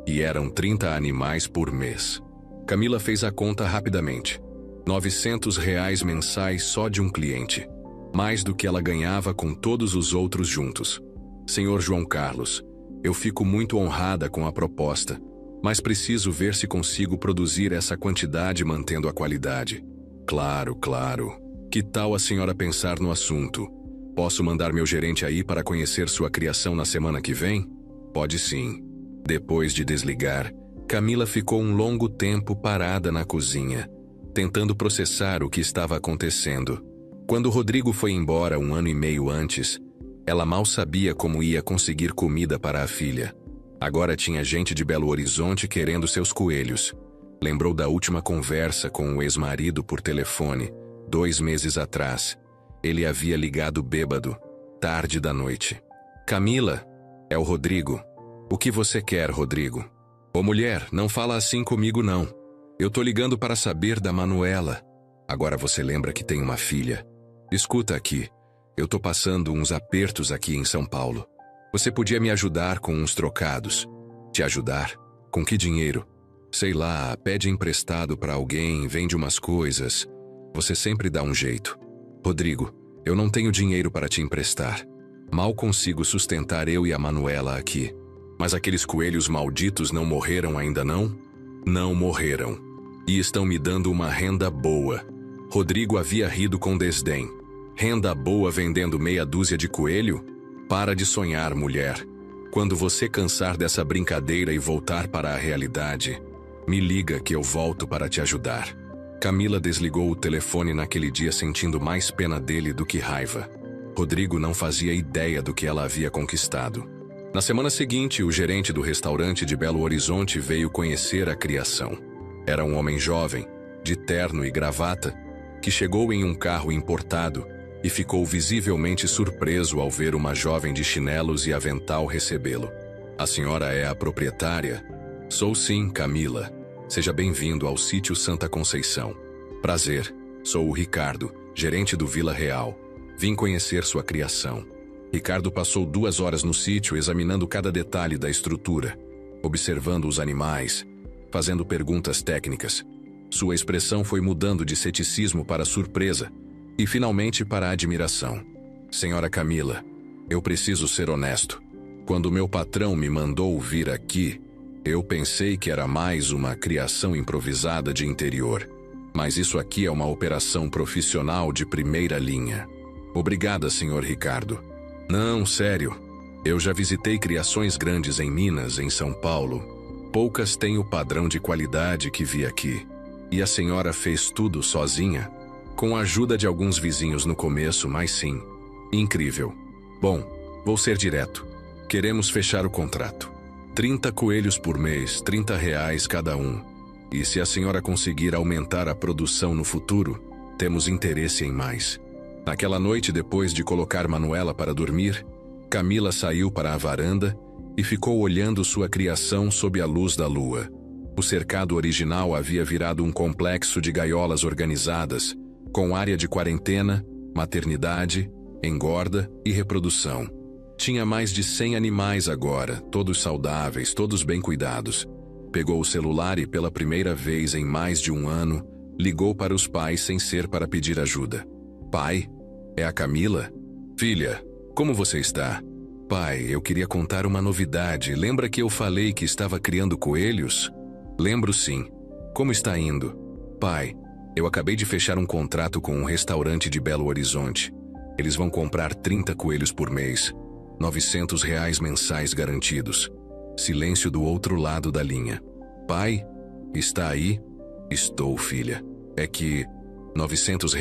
A: E eram 30 animais por mês. Camila fez a conta rapidamente. R$ 900 mensais só de um cliente. Mais do que ela ganhava com todos os outros juntos. Senhor João Carlos, eu fico muito honrada com a proposta, mas preciso ver se consigo produzir essa quantidade mantendo a qualidade. Claro, claro. Que tal a senhora pensar no assunto? Posso mandar meu gerente aí para conhecer sua criação na semana que vem? Pode sim. Depois de desligar, Camila ficou um longo tempo parada na cozinha, tentando processar o que estava acontecendo. Quando Rodrigo foi embora 1 ano e meio antes, ela mal sabia como ia conseguir comida para a filha. Agora tinha gente de Belo Horizonte querendo seus coelhos. Lembrou da última conversa com o ex-marido por telefone, 2 meses atrás. Ele havia ligado bêbado, tarde da noite. Camila, é o Rodrigo. O que você quer, Rodrigo? Ô mulher, não fala assim comigo não. Eu tô ligando para saber da Manuela. Agora você lembra que tem uma filha. Escuta aqui, eu tô passando uns apertos aqui em São Paulo. Você podia me ajudar com uns trocados? Te ajudar? Com que dinheiro? Sei lá, pede emprestado para alguém, vende umas coisas. Você sempre dá um jeito. Rodrigo, eu não tenho dinheiro para te emprestar. Mal consigo sustentar eu e a Manuela aqui. Mas aqueles coelhos malditos não morreram ainda não? Não morreram. E estão me dando uma renda boa. Rodrigo havia rido com desdém. Renda boa vendendo meia dúzia de coelho? Para de sonhar, mulher. Quando você cansar dessa brincadeira e voltar para a realidade, me liga que eu volto para te ajudar. Camila desligou o telefone naquele dia sentindo mais pena dele do que raiva. Rodrigo não fazia ideia do que ela havia conquistado. Na semana seguinte, o gerente do restaurante de Belo Horizonte veio conhecer a criação. Era um homem jovem, de terno e gravata, que chegou em um carro importado e ficou visivelmente surpreso ao ver uma jovem de chinelos e avental recebê-lo. A senhora é a proprietária? Sou sim, Camila. Seja bem-vindo ao sítio Santa Conceição. Prazer, sou o Ricardo, gerente do Vila Real. Vim conhecer sua criação. Ricardo passou 2 horas no sítio examinando cada detalhe da estrutura, observando os animais, fazendo perguntas técnicas. Sua expressão foi mudando de ceticismo para surpresa e finalmente para admiração. Senhora Camila, eu preciso ser honesto. Quando meu patrão me mandou vir aqui, eu pensei que era mais uma criação improvisada de interior. Mas isso aqui é uma operação profissional de primeira linha. Obrigada, senhor Ricardo. Não, sério. Eu já visitei criações grandes em Minas, em São Paulo. Poucas têm o padrão de qualidade que vi aqui. E a senhora fez tudo sozinha? Com a ajuda de alguns vizinhos no começo, mas sim. Incrível. Bom, vou ser direto. Queremos fechar o contrato. 30 coelhos por mês, R$ 30 cada um. E se a senhora conseguir aumentar a produção no futuro, temos interesse em mais. Naquela noite, depois de colocar Manuela para dormir, Camila saiu para a varanda e ficou olhando sua criação sob a luz da lua. O cercado original havia virado um complexo de gaiolas organizadas, com área de quarentena, maternidade, engorda e reprodução. Tinha mais de 100 animais agora, todos saudáveis, todos bem cuidados. Pegou o celular e, pela primeira vez em mais de um ano, ligou para os pais sem ser para pedir ajuda. Pai, é a Camila? Filha, como você está? Pai, eu queria contar uma novidade. Lembra que eu falei que estava criando coelhos? Lembro sim. Como está indo? Pai, eu acabei de fechar um contrato com um restaurante de Belo Horizonte. Eles vão comprar 30 coelhos por mês. R$ 900 mensais garantidos. Silêncio do outro lado da linha. Pai, está aí? Estou, filha. É que... R$ 900?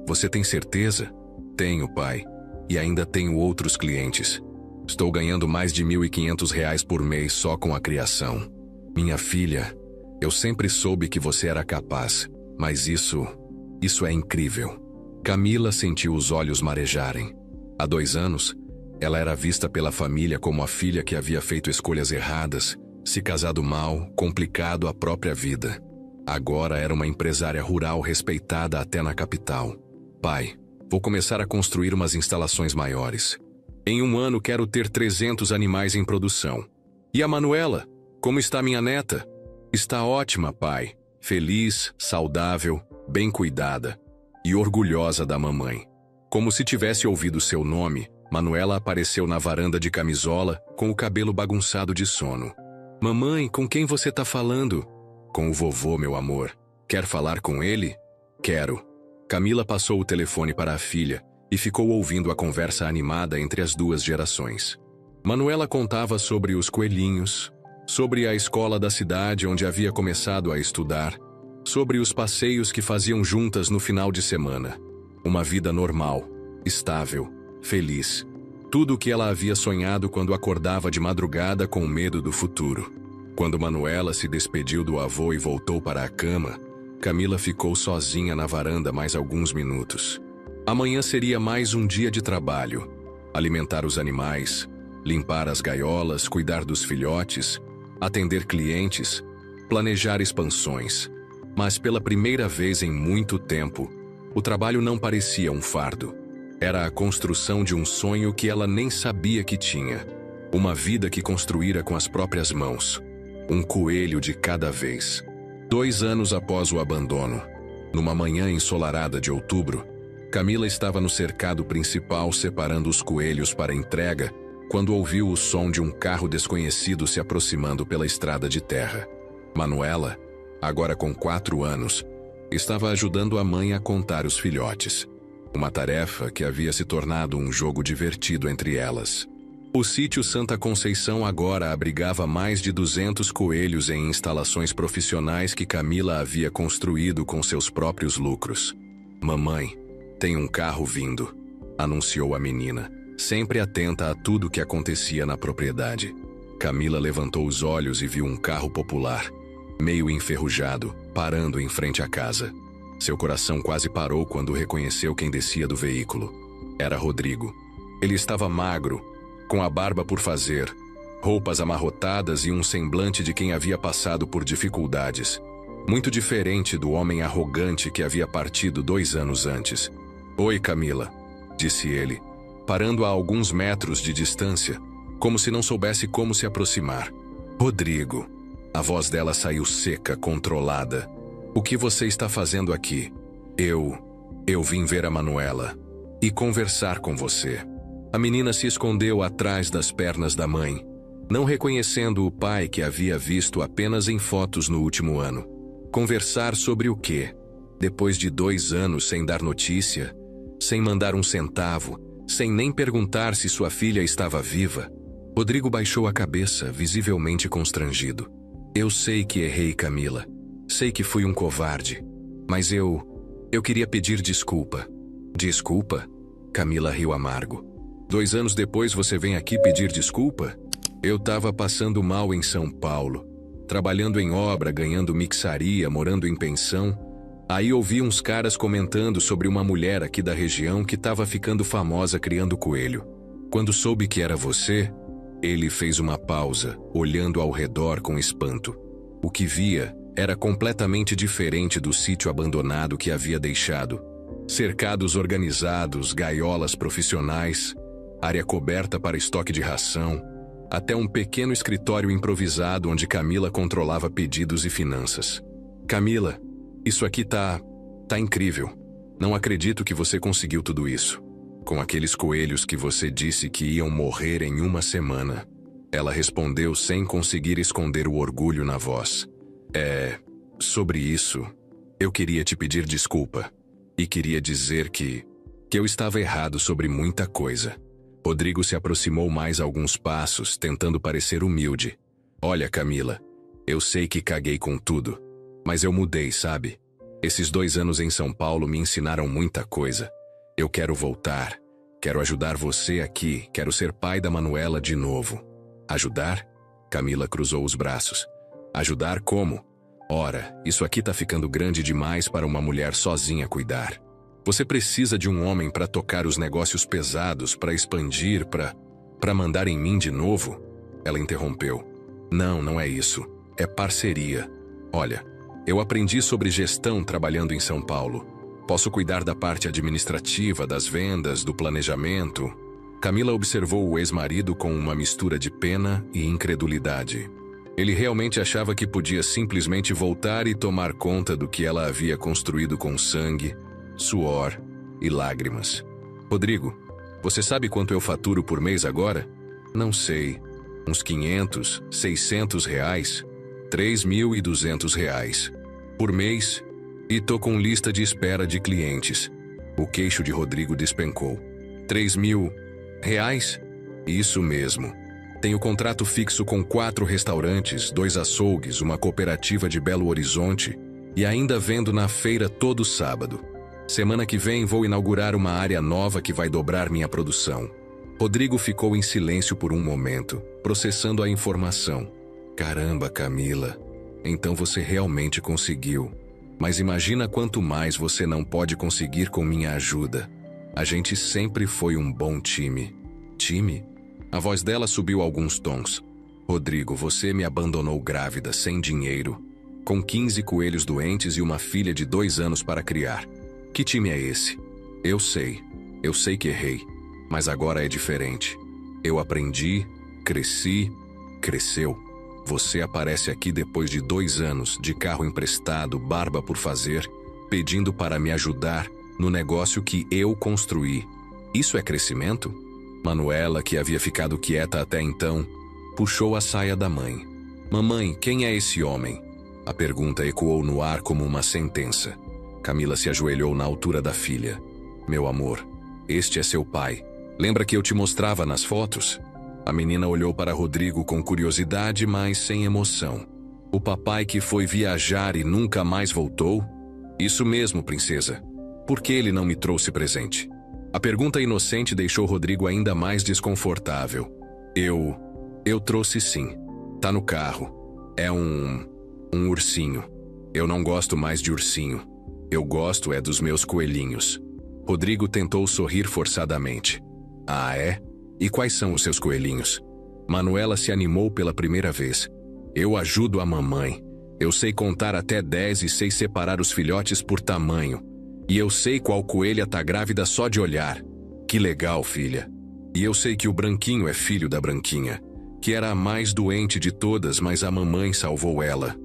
A: Você tem certeza? Tenho, pai. E ainda tenho outros clientes. Estou ganhando mais de R$ 1.500 por mês só com a criação. Minha filha, eu sempre soube que você era capaz, mas isso é incrível. Camila sentiu os olhos marejarem. Há 2 anos, ela era vista pela família como a filha que havia feito escolhas erradas, se casado mal, complicado a própria vida. Agora era uma empresária rural respeitada até na capital. Pai, vou começar a construir umas instalações maiores. Em 1 ano quero ter 300 animais em produção. E a Manuela? Como está minha neta? Está ótima, pai. Feliz, saudável, bem cuidada. E orgulhosa da mamãe. Como se tivesse ouvido seu nome, Manuela apareceu na varanda de camisola, com o cabelo bagunçado de sono. Mamãe, com quem você está falando? Com o vovô, meu amor. Quer falar com ele? Quero. Camila passou o telefone para a filha e ficou ouvindo a conversa animada entre as 2 gerações. Manuela contava sobre os coelhinhos, sobre a escola da cidade onde havia começado a estudar, sobre os passeios que faziam juntas no final de semana. Uma vida normal, estável, feliz. Tudo o que ela havia sonhado quando acordava de madrugada com medo do futuro. Quando Manuela se despediu do avô e voltou para a cama, Camila ficou sozinha na varanda mais alguns minutos. Amanhã seria mais um dia de trabalho. Alimentar os animais, limpar as gaiolas, cuidar dos filhotes, atender clientes, planejar expansões. Mas pela primeira vez em muito tempo, o trabalho não parecia um fardo. Era a construção de um sonho que ela nem sabia que tinha. Uma vida que construíra com as próprias mãos. Um coelho de cada vez. 2 anos após o abandono, numa manhã ensolarada de outubro, Camila estava no cercado principal separando os coelhos para entrega, quando ouviu o som de um carro desconhecido se aproximando pela estrada de terra. Manuela, agora com 4 anos, estava ajudando a mãe a contar os filhotes. Uma tarefa que havia se tornado um jogo divertido entre elas. O sítio Santa Conceição agora abrigava mais de 200 coelhos em instalações profissionais que Camila havia construído com seus próprios lucros. Mamãe, tem um carro vindo, anunciou a menina, sempre atenta a tudo que acontecia na propriedade. Camila levantou os olhos e viu um carro popular, meio enferrujado, parando em frente à casa. Seu coração quase parou quando reconheceu quem descia do veículo. Era Rodrigo. Ele estava magro, com a barba por fazer, roupas amarrotadas e um semblante de quem havia passado por dificuldades. Muito diferente do homem arrogante que havia partido 2 anos antes. Oi, Camila, disse ele, parando a alguns metros de distância, como se não soubesse como se aproximar. Rodrigo. A voz dela saiu seca, controlada. O que você está fazendo aqui? Eu vim ver a Manuela e conversar com você. A menina se escondeu atrás das pernas da mãe, não reconhecendo o pai que havia visto apenas em fotos no último ano. Conversar sobre o quê? Depois de 2 anos sem dar notícia, sem mandar um centavo, sem nem perguntar se sua filha estava viva. Rodrigo baixou a cabeça, visivelmente constrangido. Eu sei que errei, Camila. Sei que fui um covarde. Mas eu queria pedir desculpa. Desculpa? Camila riu amargo. 2 anos depois você vem aqui pedir desculpa? Eu estava passando mal em São Paulo, trabalhando em obra, ganhando mixaria, morando em pensão. Aí ouvi uns caras comentando sobre uma mulher aqui da região que estava ficando famosa criando coelho. Quando soube que era você, ele fez uma pausa, olhando ao redor com espanto. O que via era completamente diferente do sítio abandonado que havia deixado. Cercados organizados, gaiolas profissionais, área coberta para estoque de ração, até um pequeno escritório improvisado onde Camila controlava pedidos e finanças. Camila, isso aqui tá incrível. Não acredito que você conseguiu tudo isso. Com aqueles coelhos que você disse que iam morrer em 1 semana. Ela respondeu sem conseguir esconder o orgulho na voz. Sobre isso, eu queria te pedir desculpa. E queria dizer que eu estava errado sobre muita coisa. Rodrigo se aproximou mais alguns passos, tentando parecer humilde. Olha, Camila, eu sei que caguei com tudo. Mas eu mudei, sabe? Esses 2 anos em São Paulo me ensinaram muita coisa. Eu quero voltar. Quero ajudar você aqui. Quero ser pai da Manuela de novo. Ajudar? Camila cruzou os braços. Ajudar como? Ora, isso aqui tá ficando grande demais para uma mulher sozinha cuidar. Você precisa de um homem para tocar os negócios pesados, para expandir, para mandar em mim de novo? Ela interrompeu. Não é isso. É parceria. Olha, eu aprendi sobre gestão trabalhando em São Paulo. Posso cuidar da parte administrativa, das vendas, do planejamento. Camila observou o ex-marido com uma mistura de pena e incredulidade. Ele realmente achava que podia simplesmente voltar e tomar conta do que ela havia construído com sangue, suor e lágrimas. Rodrigo, você sabe quanto eu faturo por mês agora? Não sei. Uns 500, 600 reais? 3.200 reais. Por mês, e tô com lista de espera de clientes. O queixo de Rodrigo despencou. 3.000 reais? Isso mesmo. Tenho contrato fixo com 4 restaurantes, 2 açougues, uma cooperativa de Belo Horizonte e ainda vendo na feira todo sábado. Semana que vem vou inaugurar uma área nova que vai dobrar minha produção. Rodrigo ficou em silêncio por um momento, processando a informação. Caramba, Camila, então você realmente conseguiu. Mas imagina quanto mais você não pode conseguir com minha ajuda. A gente sempre foi um bom time. Time? A voz dela subiu alguns tons. Rodrigo, você me abandonou grávida, sem dinheiro, com 15 coelhos doentes e uma filha de 2 anos para criar. Que time é esse? Eu sei que errei, mas agora é diferente. Eu aprendi, cresci, cresceu. Você aparece aqui depois de 2 anos, de carro emprestado, barba por fazer, pedindo para me ajudar no negócio que eu construí. Isso é crescimento? Manuela, que havia ficado quieta até então, puxou a saia da mãe. Mamãe, quem é esse homem? A pergunta ecoou no ar como uma sentença. Camila se ajoelhou na altura da filha. Meu amor, este é seu pai. Lembra que eu te mostrava nas fotos? A menina olhou para Rodrigo com curiosidade, mas sem emoção. O papai que foi viajar e nunca mais voltou? Isso mesmo, princesa. Por que ele não me trouxe presente? A pergunta inocente deixou Rodrigo ainda mais desconfortável. Eu trouxe sim. Tá no carro. É um ursinho. Eu não gosto mais de ursinho. Eu gosto é dos meus coelhinhos. Rodrigo tentou sorrir forçadamente. Ah, é? E quais são os seus coelhinhos? Manuela se animou pela primeira vez. Eu ajudo a mamãe. Eu sei contar até 10 e sei separar os filhotes por tamanho. E eu sei qual coelha tá grávida só de olhar. Que legal, filha. E eu sei que o branquinho é filho da branquinha, que era a mais doente de todas, mas a mamãe salvou ela.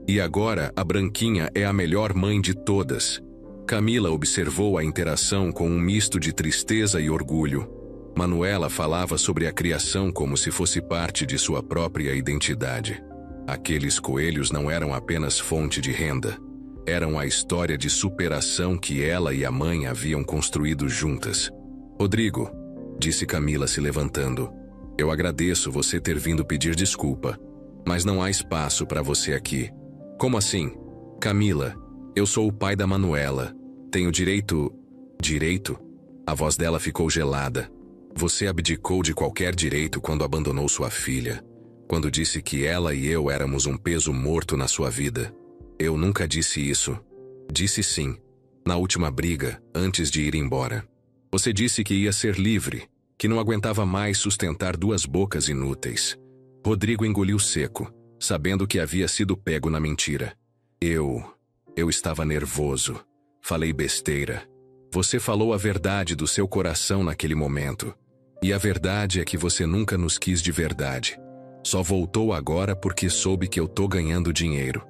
A: E agora a branquinha é a melhor mãe de todas. Camila observou a interação com um misto de tristeza e orgulho. Manuela falava sobre a criação como se fosse parte de sua própria identidade. Aqueles coelhos não eram apenas fonte de renda. Eram a história de superação que ela e a mãe haviam construído juntas. Rodrigo, disse Camila se levantando. Eu agradeço você ter vindo pedir desculpa, mas não há espaço para você aqui. Como assim? Camila, eu sou o pai da Manuela. Tenho direito... Direito? A voz dela ficou gelada. Você abdicou de qualquer direito quando abandonou sua filha, quando disse que ela e eu éramos um peso morto na sua vida. Eu nunca disse isso. Disse sim, na última briga, antes de ir embora. Você disse que ia ser livre, que não aguentava mais sustentar duas bocas inúteis. Rodrigo engoliu seco, sabendo que havia sido pego na mentira. Eu estava nervoso. Falei besteira. Você falou a verdade do seu coração naquele momento. E a verdade é que você nunca nos quis de verdade. Só voltou agora porque soube que eu tô ganhando dinheiro.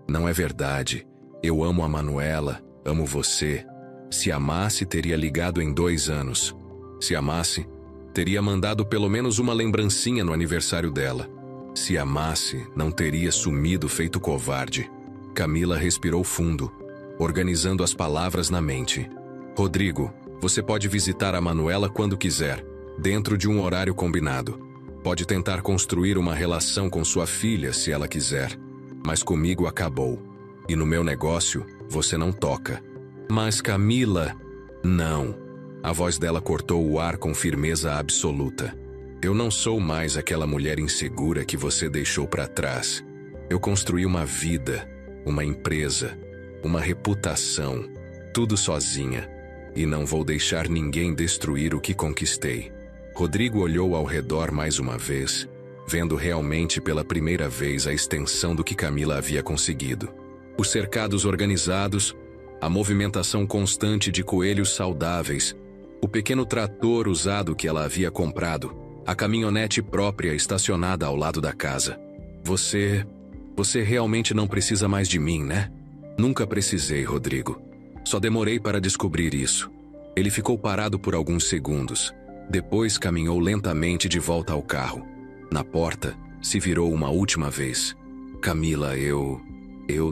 A: Não é verdade. Eu amo a Manuela, amo você. Se amasse, teria ligado em 2 anos. Se amasse, teria mandado pelo menos uma lembrancinha no aniversário dela. Se amasse, não teria sumido feito covarde. Camila respirou fundo, organizando as palavras na mente. Rodrigo, você pode visitar a Manuela quando quiser, dentro de um horário combinado. Pode tentar construir uma relação com sua filha se ela quiser. Mas comigo acabou. E no meu negócio, você não toca. Mas Camila... Não. A voz dela cortou o ar com firmeza absoluta. Eu não sou mais aquela mulher insegura que você deixou para trás. Eu construí uma vida, uma empresa, uma reputação, tudo sozinha. E não vou deixar ninguém destruir o que conquistei. Rodrigo olhou ao redor mais uma vez, vendo realmente pela primeira vez a extensão do que Camila havia conseguido. Os cercados organizados, a movimentação constante de coelhos saudáveis, o pequeno trator usado que ela havia comprado, a caminhonete própria estacionada ao lado da casa. Você realmente não precisa mais de mim, né? Nunca precisei, Rodrigo. Só demorei para descobrir isso. Ele ficou parado por alguns segundos. Depois caminhou lentamente de volta ao carro. Na porta, se virou uma última vez. Camila, eu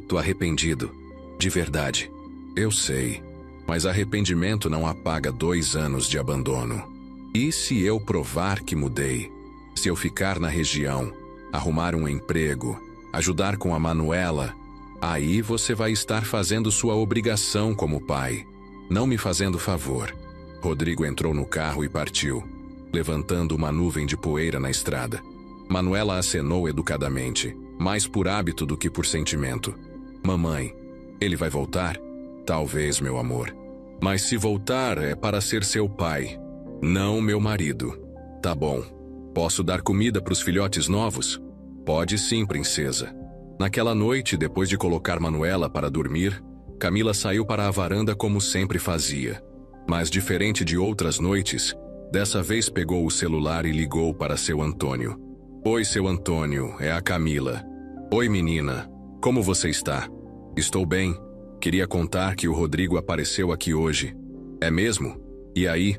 A: tô arrependido. De verdade. Eu sei. Mas arrependimento não apaga 2 anos de abandono. E se eu provar que mudei? Se eu ficar na região, arrumar um emprego, ajudar com a Manuela, aí você vai estar fazendo sua obrigação como pai, não me fazendo favor. Rodrigo entrou no carro e partiu, levantando uma nuvem de poeira na estrada. Manuela acenou educadamente, mais por hábito do que por sentimento. Mamãe, ele vai voltar? Talvez, meu amor. Mas se voltar é para ser seu pai, não meu marido. Tá bom. Posso dar comida para os filhotes novos? Pode sim, princesa. Naquela noite, depois de colocar Manuela para dormir, Camila saiu para a varanda como sempre fazia. Mas diferente de outras noites, dessa vez pegou o celular e ligou para seu Antônio. Oi, seu Antônio, é a Camila. Oi, menina. Como você está? Estou bem. Queria contar que o Rodrigo apareceu aqui hoje. É mesmo? E aí?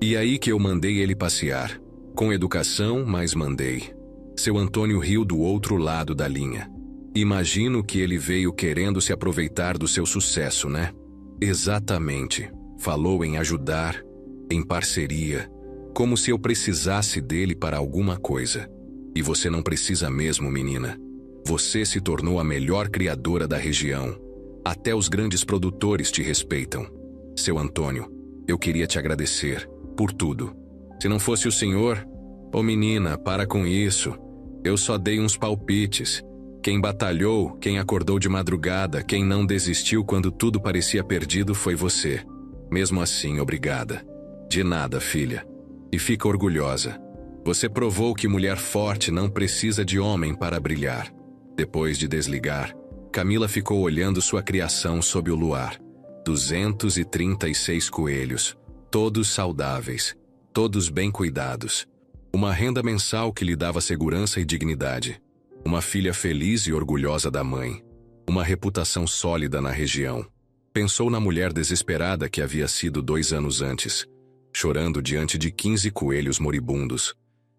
A: E aí que eu mandei ele passear. Com educação, mas mandei. Seu Antônio riu do outro lado da linha. Imagino que ele veio querendo se aproveitar do seu sucesso, né? Exatamente. Falou em ajudar, em parceria, como se eu precisasse dele para alguma coisa. E você não precisa mesmo, menina. Você se tornou a melhor criadora da região. Até os grandes produtores te respeitam. Seu Antônio, eu queria te agradecer por tudo. Se não fosse o senhor... Ô menina, para com isso. Eu só dei uns palpites. Quem batalhou, quem acordou de madrugada, quem não desistiu quando tudo parecia perdido foi você. Mesmo assim, obrigada. De nada, filha. E fica orgulhosa. Você provou que mulher forte não precisa de homem para brilhar. Depois de desligar, Camila ficou olhando sua criação sob o luar. 236 coelhos, todos saudáveis, todos bem cuidados. Uma renda mensal que lhe dava segurança e dignidade. Uma filha feliz e orgulhosa da mãe. Uma reputação sólida na região. Pensou na mulher desesperada que havia sido 2 anos antes, chorando diante de 15 coelhos moribundos,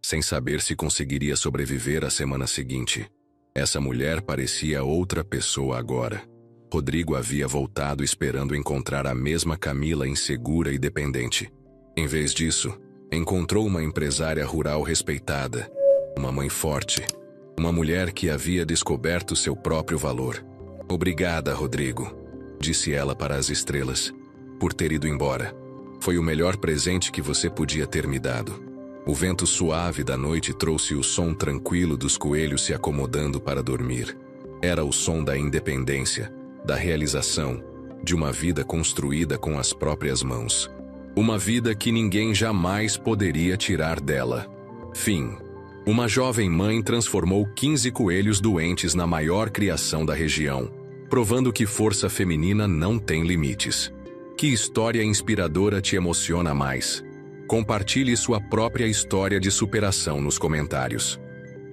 A: sem saber se conseguiria sobreviver à semana seguinte. Essa mulher parecia outra pessoa agora. Rodrigo havia voltado esperando encontrar a mesma Camila insegura e dependente. Em vez disso, Encontrou uma empresária rural respeitada, uma mãe forte, uma mulher que havia descoberto seu próprio valor. Obrigada, Rodrigo, disse ela para as estrelas, por ter ido embora. Foi o melhor presente que você podia ter me dado. O vento suave da noite trouxe o som tranquilo dos coelhos se acomodando para dormir. Era o som da independência, da realização, de uma vida construída com as próprias mãos. Uma vida que ninguém jamais poderia tirar dela. Fim. Uma jovem mãe transformou 15 coelhos doentes na maior criação da região, provando que força feminina não tem limites. Que história inspiradora te emociona mais? Compartilhe sua própria história de superação nos comentários.